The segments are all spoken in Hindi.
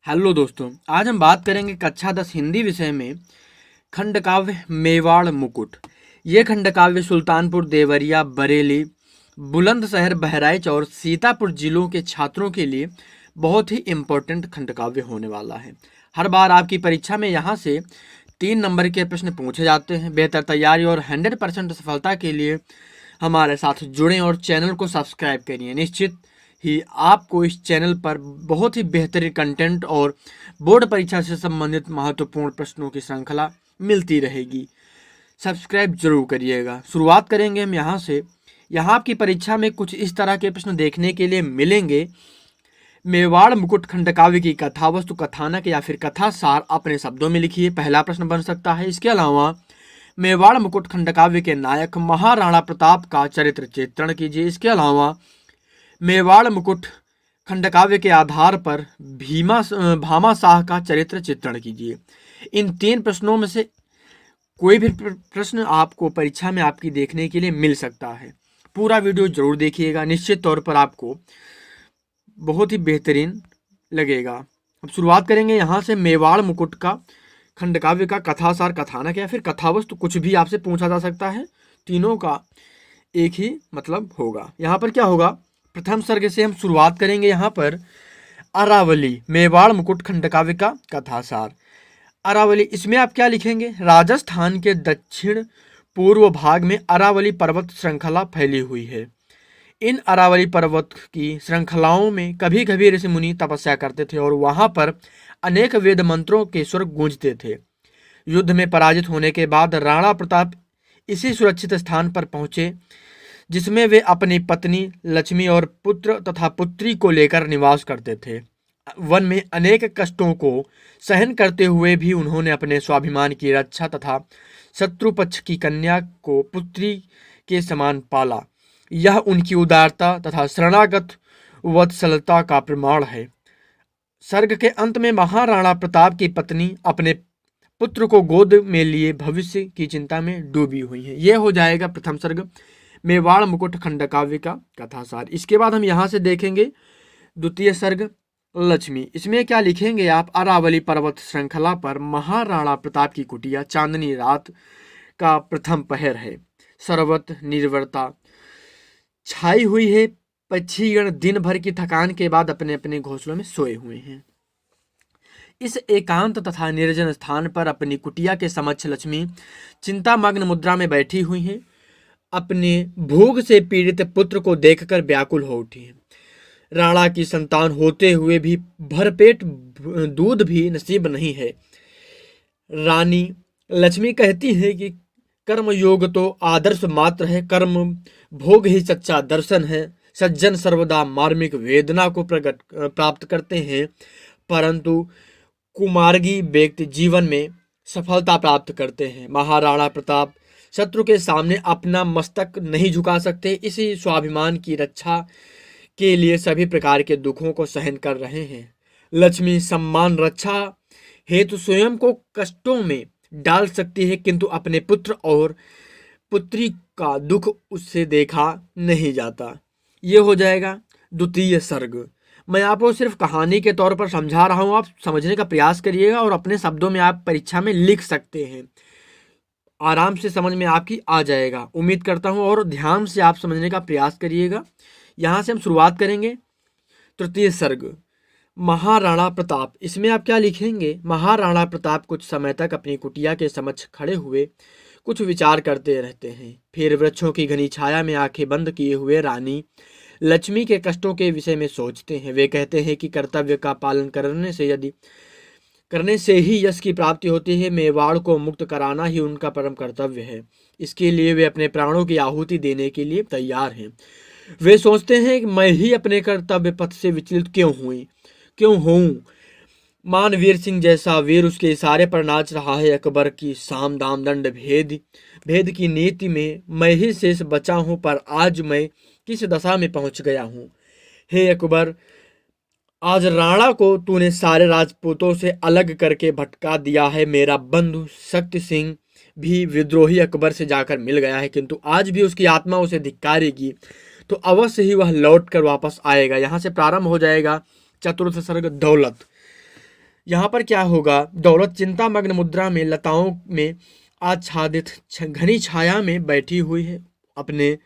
हेलो दोस्तों, आज हम बात करेंगे कक्षा 10 हिंदी विषय में खंडकाव्य मेवाड़ मुकुट। ये खंडकाव्य सुल्तानपुर, देवरिया, बरेली, बुलंदशहर, बहराइच और सीतापुर जिलों के छात्रों के लिए बहुत ही इम्पोर्टेंट खंडकाव्य होने वाला है। हर बार आपकी परीक्षा में यहाँ से 3 नंबर के प्रश्न पूछे जाते हैं। बेहतर तैयारी और 100% सफलता के लिए हमारे साथ जुड़ें और चैनल को सब्सक्राइब करिए। निश्चित ही आपको इस चैनल पर बहुत ही बेहतरीन कंटेंट और बोर्ड परीक्षा से संबंधित महत्वपूर्ण प्रश्नों की श्रृंखला मिलती रहेगी। सब्सक्राइब जरूर करिएगा। शुरुआत करेंगे हम यहाँ से। यहाँ आपकी परीक्षा में कुछ इस तरह के प्रश्न देखने के लिए मिलेंगे। मेवाड़ मुकुट खंडकाव्य की कथा वस्तु, कथानक या फिर कथा सार अपने शब्दों में लिखिए, पहला प्रश्न बन सकता है। इसके अलावा मेवाड़ मुकुट खंडकाव्य के नायक महाराणा प्रताप का चरित्र चित्रण कीजिए। इसके अलावा मेवाड़ मुकुट खंडकाव्य के आधार पर भामा शाह का चरित्र चित्रण कीजिए। इन 3 प्रश्नों में से कोई भी प्रश्न आपको परीक्षा में आपकी देखने के लिए मिल सकता है। पूरा वीडियो जरूर देखिएगा, निश्चित तौर पर आपको बहुत ही बेहतरीन लगेगा। अब शुरुआत करेंगे यहाँ से। मेवाड़ मुकुट का खंडकाव्य का कथासार, कथानक या फिर कथावस्तु कुछ भी आपसे पूछा जा सकता है। तीनों का एक ही मतलब होगा। यहाँ पर क्या होगा, प्रथम सर्ग से हम शुरुआत करेंगे। यहाँ पर अरावली, मेवाड़ मुकुट खंडकाव्य का कथासार। अरावली, इसमें आप क्या लिखेंगे? राजस्थान के दक्षिण पूर्व भाग में अरावली पर्वत श्रृंखला फैली हुई है। इन अरावली पर्वत की श्रृंखलाओं में कभी कभी ऋषि मुनि तपस्या करते थे और वहां पर अनेक वेद मंत्रों के स्वर गूंजते थे। युद्ध में पराजित होने के बाद राणा प्रताप इसी सुरक्षित स्थान पर पहुंचे जिसमें वे अपनी पत्नी लक्ष्मी और पुत्र तथा पुत्री को लेकर निवास करते थे। वन में अनेक कष्टों को सहन करते हुए भी उन्होंने अपने स्वाभिमान की रक्षा तथा शत्रु पक्ष की कन्या को पुत्री के समान पाला। यह उनकी उदारता तथा शरणागत वत्सलता का प्रमाण है। सर्ग के अंत में महाराणा प्रताप की पत्नी अपने पुत्र को गोद में लिए भविष्य की चिंता में डूबी हुई है। यह हो जाएगा प्रथम सर्ग, मेवाड़ मुकुट खंडकाव्य का कथासार। इसके बाद हम यहाँ से देखेंगे द्वितीय सर्ग, लक्ष्मी। इसमें क्या लिखेंगे आप? अरावली पर्वत श्रृंखला पर महाराणा प्रताप की कुटिया, चांदनी रात का प्रथम पहर है, सर्वत्र निर्भरता छाई हुई है। पक्षीगण दिन भर की थकान के बाद अपने अपने घोंसलों में सोए हुए हैं। इस एकांत तथा निर्जन स्थान पर अपनी कुटिया के समक्ष लक्ष्मी चिंतामग्न मुद्रा में बैठी हुई हैं। अपने भूख से पीड़ित पुत्र को देखकर व्याकुल हो उठी है। राणा की संतान होते हुए भी भरपेट दूध भी नसीब नहीं है। रानी लक्ष्मी कहती है कि कर्म योग तो आदर्श मात्र है, कर्म भोग ही सच्चा दर्शन है। सज्जन सर्वदा मार्मिक वेदना को प्राप्त करते हैं, परंतु कुमार्गी व्यक्ति जीवन में सफलता प्राप्त करते हैं। महाराणा प्रताप शत्रु के सामने अपना मस्तक नहीं झुका सकते। इसी स्वाभिमान की रक्षा के लिए सभी प्रकार के दुखों को सहन कर रहे हैं। लक्ष्मी सम्मान रक्षा हेतु स्वयं को कष्टों में डाल सकती है, किंतु अपने पुत्र और पुत्री का दुख उससे देखा नहीं जाता। ये हो जाएगा द्वितीय सर्ग। मैं आपको सिर्फ कहानी के तौर पर समझा रहा हूँ, आप समझने का प्रयास करिएगा और अपने शब्दों में आप परीक्षा में लिख सकते हैं। आराम से समझ में आपकी आ जाएगा, उम्मीद करता हूँ, और ध्यान से आप समझने का प्रयास करिएगा। यहाँ से हम शुरुआत करेंगे तृतीय सर्ग, महाराणा प्रताप। इसमें आप क्या लिखेंगे? महाराणा प्रताप कुछ समय तक अपनी कुटिया के समक्ष खड़े हुए कुछ विचार करते रहते हैं। फिर वृक्षों की घनी छाया में आंखें बंद किए हुए रानी लक्ष्मी के कष्टों के विषय में सोचते हैं। वे कहते हैं कि कर्तव्य का पालन करने से ही यश की प्राप्ति होती है। मेवाड़ को मुक्त कराना ही उनका परम कर्तव्य है। इसके लिए वे अपने प्राणों की आहुति देने के लिए तैयार हैं। वे सोचते हैं कि मैं ही अपने कर्तव्य पथ से विचलित क्यों हूँ। मानवीर सिंह जैसा वीर उसके इशारे पर नाच रहा है। अकबर की साम दाम दंड भेद की नीति में मैं ही शेष बचा हूँ, पर आज मैं किस दशा में पहुंच गया हूँ। हे अकबर, आज राणा को तूने सारे राजपूतों से अलग करके भटका दिया है। मेरा बंधु शक्ति सिंह भी विद्रोही अकबर से जाकर मिल गया है, किंतु आज भी उसकी आत्मा उसे धिक्कारेगी, तो अवश्य ही वह लौट कर वापस आएगा। यहाँ से प्रारंभ हो जाएगा चतुर्थ सर्ग, दौलत। यहाँ पर क्या होगा, दौलत चिंतामग्न मुद्रा में लताओं में आच्छादित घनी छाया में बैठी हुई है, अपने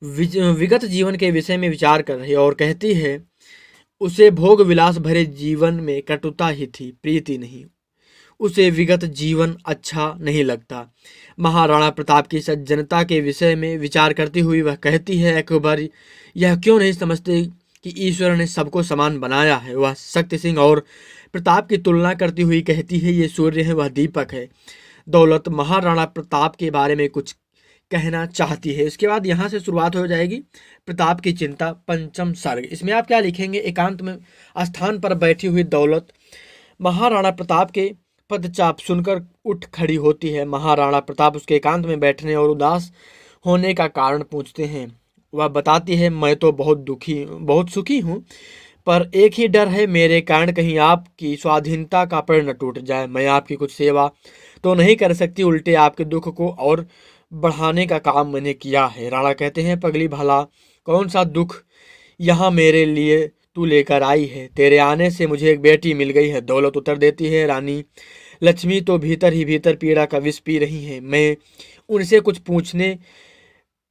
विगत जीवन के विषय में विचार कर रही है और कहती है उसे भोग विलास भरे जीवन में कटुता ही थी, प्रीति नहीं। उसे विगत जीवन अच्छा नहीं लगता। महाराणा प्रताप की सज्जनता के विषय में विचार करती हुई वह कहती है, अकबर यह क्यों नहीं समझते कि ईश्वर ने सबको समान बनाया है। वह शक्ति सिंह और प्रताप की तुलना करती हुई कहती है, ये सूर्य है, वह दीपक है। दौलत महाराणा प्रताप के बारे में कुछ कहना चाहती है। इसके बाद यहाँ से शुरुआत हो जाएगी प्रताप की चिंता, पंचम सर्ग। इसमें आप क्या लिखेंगे, एकांत में स्थान पर बैठी हुई दौलत महाराणा प्रताप के पदचाप सुनकर उठ खड़ी होती है। महाराणा प्रताप उसके एकांत में बैठने और उदास होने का कारण पूछते हैं। वह बताती है, मैं तो बहुत सुखी हूँ, पर एक ही डर है, मेरे कारण कहीं आपकी स्वाधीनता का प्रण न टूट जाए। मैं आपकी कुछ सेवा तो नहीं कर सकती, उल्टे आपके दुख को और बढ़ाने का काम मैंने किया है। राणा कहते हैं, पगली भला कौन सा दुख यहाँ मेरे लिए तू लेकर आई है, तेरे आने से मुझे एक बेटी मिल गई है। दौलत उत्तर देती है, रानी लक्ष्मी तो भीतर ही भीतर पीड़ा का विष पी रही है, मैं उनसे कुछ पूछने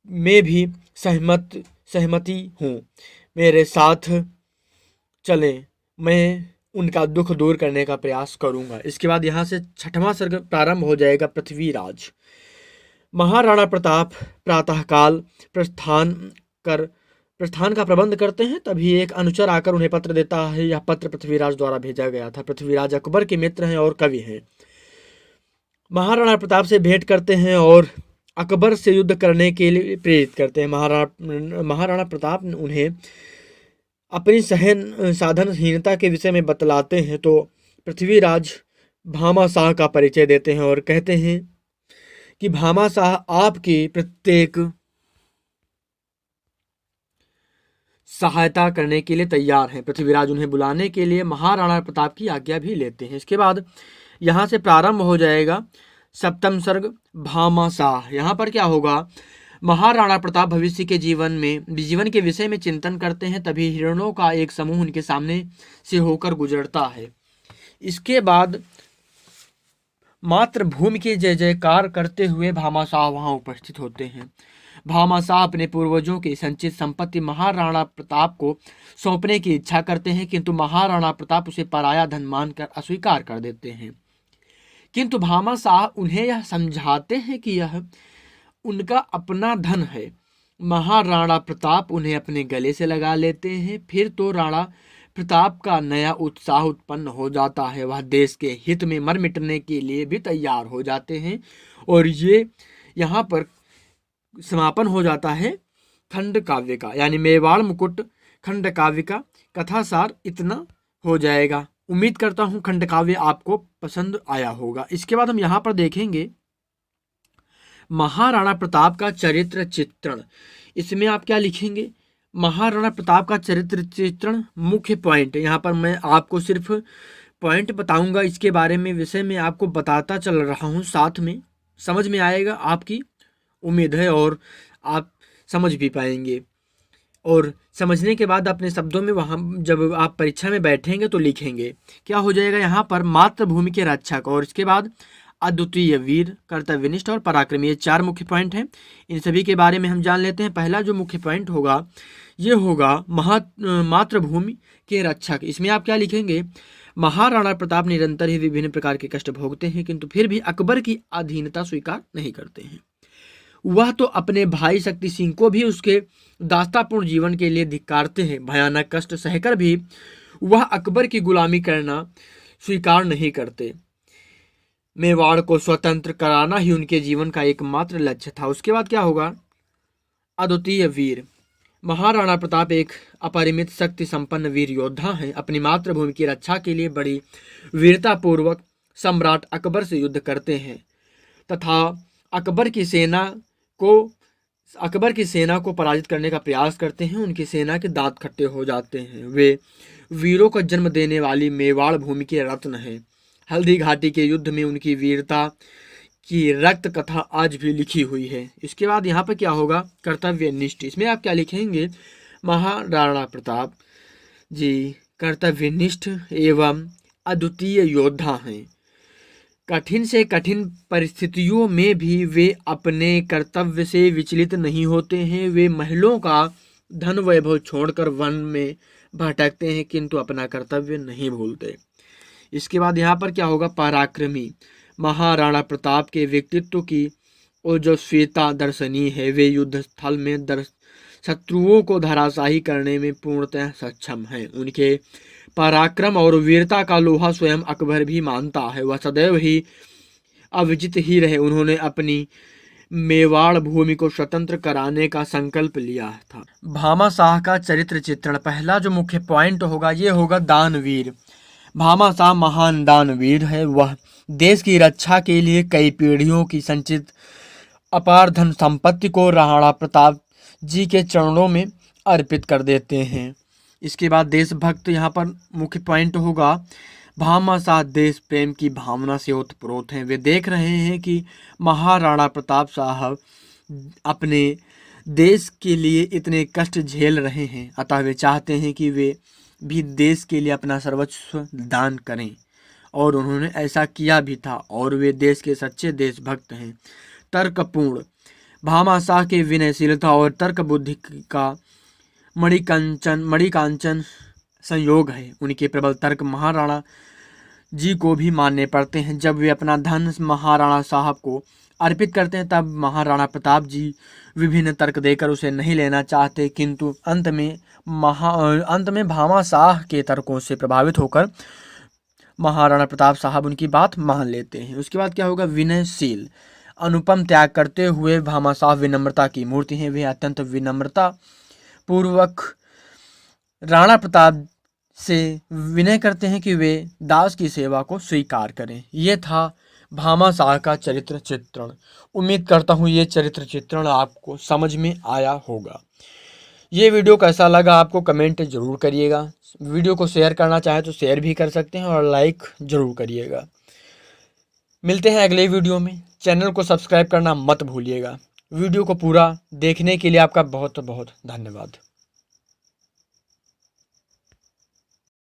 में भी सहमति हूँ, मेरे साथ चलें, मैं उनका दुख दूर करने का प्रयास करूंगा। इसके बाद यहाँ से छठवां सर्ग प्रारंभ हो जाएगा, पृथ्वीराज। महाराणा प्रताप प्रातःकाल प्रस्थान का प्रबंध करते हैं, तभी एक अनुचर आकर उन्हें पत्र देता है। यह पत्र पृथ्वीराज द्वारा भेजा गया था। पृथ्वीराज अकबर के मित्र हैं और कवि हैं। महाराणा प्रताप से भेंट करते हैं और अकबर से युद्ध करने के लिए प्रेरित करते हैं। महाराणा प्रताप उन्हें अपनी साधनहीनता के विषय में बतलाते हैं तो पृथ्वीराज भामा शाह का परिचय देते हैं और कहते हैं कि भामा शाह आपकी प्रत्येक सहायता करने के लिए तैयार हैं। पृथ्वीराज उन्हें बुलाने के लिए महाराणा प्रताप की आज्ञा भी लेते हैं। इसके बाद यहाँ से प्रारंभ हो जाएगा सप्तम सर्ग, भामा शाह। यहाँ पर क्या होगा, महाराणा प्रताप भविष्य के जीवन के विषय में चिंतन करते हैं, तभी हिरणों का एक समूह उनके सामने से होकर गुजरता है। इसके बाद मातृभूमि के जय जयकार करते हुए भामा शाह वहां उपस्थित होते हैं। भामा शाह अपने पूर्वजों की संचित संपत्ति महाराणा प्रताप को सौंपने की इच्छा करते हैं, किंतु महाराणा प्रताप उसे पराया धन मानकर अस्वीकार कर देते हैं। किंतु भामा शाह उन्हें यह समझाते हैं कि यह उनका अपना धन है। महाराणा प्रताप उन्हें अपने गले से लगा लेते हैं। फिर तो राणा प्रताप का नया उत्साह उत्पन्न हो जाता है। वह देश के हित में मर मिटने के लिए भी तैयार हो जाते हैं। और ये यहाँ पर समापन हो जाता है खंड काव्य का, यानी मेवाड़ मुकुट खंड काव्य का कथासार इतना हो जाएगा। उम्मीद करता हूँ खंड काव्य आपको पसंद आया होगा। इसके बाद हम यहाँ पर देखेंगे महाराणा प्रताप का चरित्र चित्रण। इसमें आप क्या लिखेंगे, महाराणा प्रताप का चरित्र चित्रण मुख्य पॉइंट। यहाँ पर मैं आपको सिर्फ पॉइंट बताऊंगा, इसके बारे में विषय में आपको बताता चल रहा हूँ, साथ में समझ में आएगा आपकी उम्मीद है और आप समझ भी पाएंगे। और समझने के बाद अपने शब्दों में वहाँ जब आप परीक्षा में बैठेंगे तो लिखेंगे। क्या हो जाएगा यहाँ पर, मातृभूमि के रक्षक, और इसके बाद अद्वितीय वीर, कर्तव्यनिष्ठ और पराक्रमी, ये 4 मुख्य पॉइंट हैं। इन सभी के बारे में हम जान लेते हैं। पहला जो मुख्य पॉइंट होगा ये होगा मातृभूमि के रक्षक। इसमें आप क्या लिखेंगे, महाराणा प्रताप निरंतर ही विभिन्न प्रकार के कष्ट भोगते हैं, किंतु फिर भी अकबर की अधीनता स्वीकार नहीं करते हैं। वह तो अपने भाई शक्ति सिंह को भी उसके दास्तापूर्ण जीवन के लिए धिक्कारते हैं। भयानक कष्ट सहकर भी वह अकबर की गुलामी करना स्वीकार नहीं करते। मेवाड़ को स्वतंत्र कराना ही उनके जीवन का एकमात्र लक्ष्य था। उसके बाद क्या होगा, अद्वितीय वीर। महाराणा प्रताप एक अपरिमित शक्ति संपन्न वीर योद्धा हैं। अपनी मातृभूमि की रक्षा के लिए बड़ी वीरतापूर्वक सम्राट अकबर से युद्ध करते हैं तथा अकबर की सेना को पराजित करने का प्रयास करते हैं। उनकी सेना के दांत खट्टे हो जाते हैं। वे वीरों को जन्म देने वाली मेवाड़ भूमि के रत्न हैं। हल्दी घाटी के युद्ध में उनकी वीरता की रक्त कथा आज भी लिखी हुई है। इसके बाद यहाँ पर क्या होगा, कर्तव्यनिष्ठ। इसमें आप क्या लिखेंगे, महाराणा प्रताप जी कर्तव्यनिष्ठ एवं अद्वितीय योद्धा हैं। कठिन से कठिन परिस्थितियों में भी वे अपने कर्तव्य से विचलित नहीं होते हैं। वे महलों का धन वैभव छोड़कर वन में भटकते हैं, किंतु अपना कर्तव्य नहीं भूलते। इसके बाद यहाँ पर क्या होगा, पराक्रमी। महाराणा प्रताप के व्यक्तित्व की ओजस्वीता दर्शनीय है। वे युद्ध स्थल में शत्रुओं को धराशायी करने में पूर्णतः सक्षम हैं। उनके पराक्रम और वीरता का लोहा स्वयं अकबर भी मानता है। वह सदैव ही अविजित ही रहे। उन्होंने अपनी मेवाड़ भूमि को स्वतंत्र कराने का संकल्प लिया था। भामाशाह का चरित्र चित्रण, पहला जो मुख्य पॉइंट होगा ये होगा दानवीर। भामाशाह महान दानवीर है। वह देश की रक्षा के लिए कई पीढ़ियों की संचित अपार धन संपत्ति को राणा प्रताप जी के चरणों में अर्पित कर देते हैं। इसके बाद देशभक्त, यहाँ पर मुख्य पॉइंट होगा भामाशाह देश प्रेम की भावना से ओतप्रोत हैं। वे देख रहे हैं कि महाराणा प्रताप साहब अपने देश के लिए इतने कष्ट झेल रहे हैं, अतः वे चाहते हैं कि वे भी देश के लिए अपना सर्वस्व दान करें, और उन्होंने ऐसा किया भी था, और वे देश के सच्चे देशभक्त हैं। तर्कपूर्ण, भामाशाह के विनयशीलता और तर्क बुद्धि का मणिकांचन संयोग है। उनके प्रबल तर्क महाराणा जी को भी मानने पड़ते हैं। जब वे अपना धन महाराणा साहब को अर्पित करते हैं, तब महाराणा प्रताप जी विभिन्न तर्क देकर उसे नहीं लेना चाहते, किंतु अंत में भामाशाह के तर्कों से प्रभावित होकर महाराणा प्रताप साहब उनकी बात मान लेते हैं। उसके बाद क्या होगा, विनयशील। अनुपम त्याग करते हुए भामाशाह विनम्रता की मूर्ति हैं। वे अत्यंत विनम्रता पूर्वक राणा प्रताप से विनय करते हैं कि वे दास की सेवा को स्वीकार करें। ये था भामाशाह का चरित्र चित्रण। उम्मीद करता हूँ ये चरित्र चित्रण आपको समझ में आया होगा। ये वीडियो कैसा लगा आपको कमेंट जरूर करिएगा। वीडियो को शेयर करना चाहे तो शेयर भी कर सकते हैं, और लाइक जरूर करिएगा। मिलते हैं अगले वीडियो में। चैनल को सब्सक्राइब करना मत भूलिएगा। वीडियो को पूरा देखने के लिए आपका बहुत बहुत धन्यवाद।